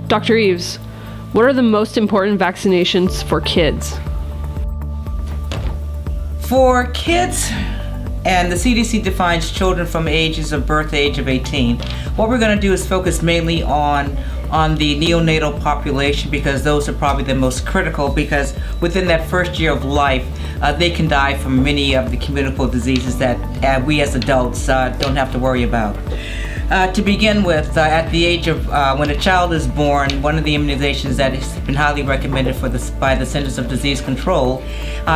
Dr. Eves, what are the most important vaccinations for kids? For kids, and the CDC defines children from ages of birth age of 18, what we're going to do is focus mainly on the neonatal population, because those are probably the most critical, because within that first year of life, they can die from many of the communicable diseases that we as adults don't have to worry about. To begin with, at the age of when a child is born, one of the immunizations that has been highly recommended by the Centers of Disease Control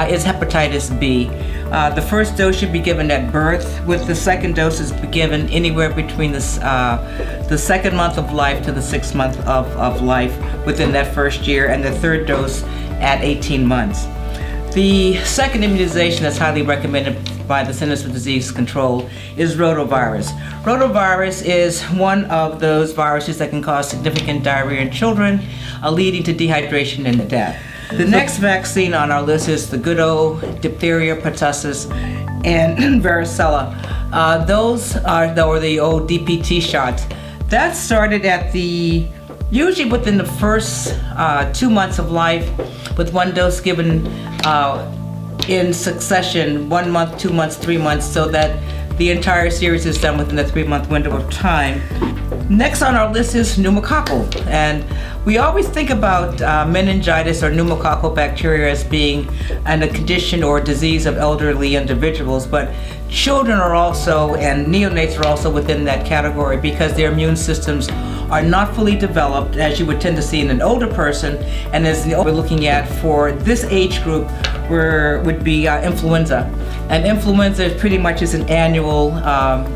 is hepatitis B. The first dose should be given at birth, with the second dose is given anywhere between the second month of life to the 6th month of life within that first year, and the third dose at 18 months. The second immunization that's highly recommended by the Centers for Disease Control is rotavirus. Rotavirus is one of those viruses that can cause significant diarrhea in children, leading to dehydration and death. The next vaccine on our list is the good old diphtheria, pertussis, and varicella. Those are the old DPT shots. That started at usually within the first 2 months of life, with one dose given in succession, 1 month, 2 months, 3 months, so that the entire series is done within the 3-month window of time. Next on our list is pneumococcal, and we always think about meningitis or pneumococcal bacteria as being a condition or disease of elderly individuals, but children are also, and neonates are also within that category, because their immune systems are not fully developed, as you would tend to see in an older person, and as we're looking at for this age group would be influenza. And influenza pretty much is an annual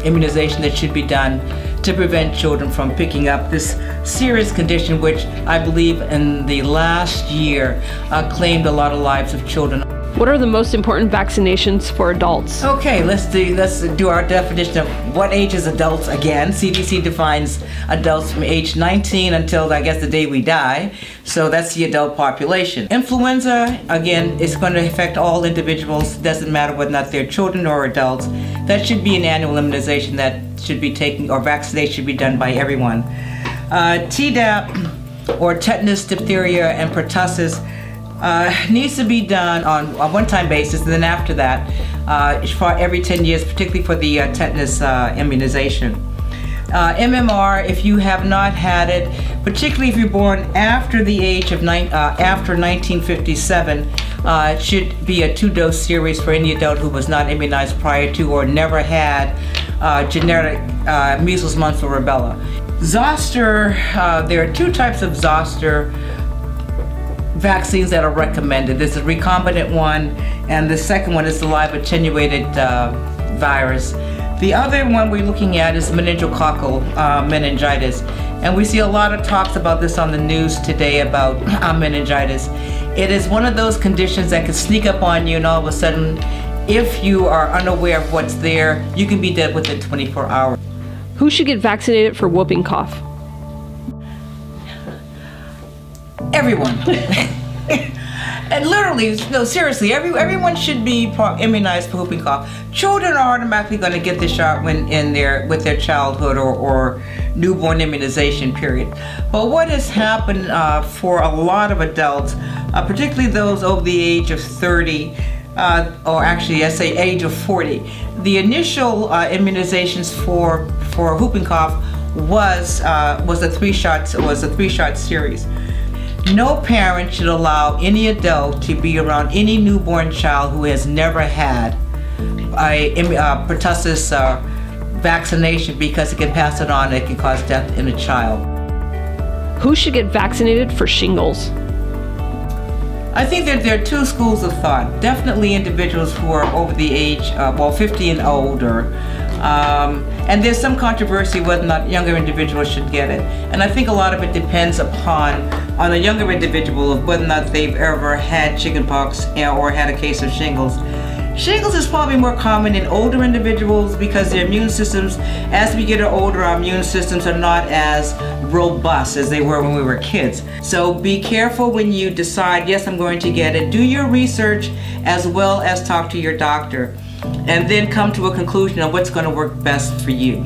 immunization that should be done to prevent children from picking up this serious condition, which I believe in the last year claimed a lot of lives of children. What are the most important vaccinations for adults? Okay, let's do our definition of what age is adults again. CDC defines adults from age 19 until, I guess, the day we die. So that's the adult population. Influenza, again, is going to affect all individuals. Doesn't matter whether or not they're children or adults. That should be an annual immunization that should be taken, or vaccination should be done by everyone. Tdap, or tetanus, diphtheria, and pertussis, needs to be done on a one-time basis, and then after that, for every 10 years, particularly for the tetanus immunization. MMR, if you have not had it, particularly if you're born after the age of after 1957, it should be a 2-dose series for any adult who was not immunized prior to or never had generic measles, mumps, or rubella. Zoster, there are 2 types of zoster vaccines that are recommended. There's a recombinant one, and the second one is the live attenuated virus. The other one we're looking at is meningococcal meningitis, and we see a lot of talks about this on the news today about meningitis. It is one of those conditions that can sneak up on you, and all of a sudden, if you are unaware of what's there, you can be dead within 24 hours. Who should get vaccinated for whooping cough? Everyone. And literally, no, seriously, everyone should be immunized for whooping cough. Children are automatically going to get the shot when with their childhood or newborn immunization period. But what has happened for a lot of adults, particularly those over the age of 30, or actually I say age of 40, the initial immunizations for whooping cough was a 3-shot series. No parent should allow any adult to be around any newborn child who has never had a pertussis vaccination, because it can pass it on. It can cause death in a child. Who should get vaccinated for shingles? I think that there are 2 schools of thought. Definitely individuals who are over the age, 50 and older. And there's some controversy whether or not younger individuals should get it. And I think a lot of it depends on a younger individual of whether or not they've ever had chickenpox or had a case of shingles. Shingles is probably more common in older individuals because their immune systems, as we get older, our immune systems are not as robust as they were when we were kids. So be careful when you decide, yes, I'm going to get it. Do your research as well as talk to your doctor, and then come to a conclusion of what's going to work best for you.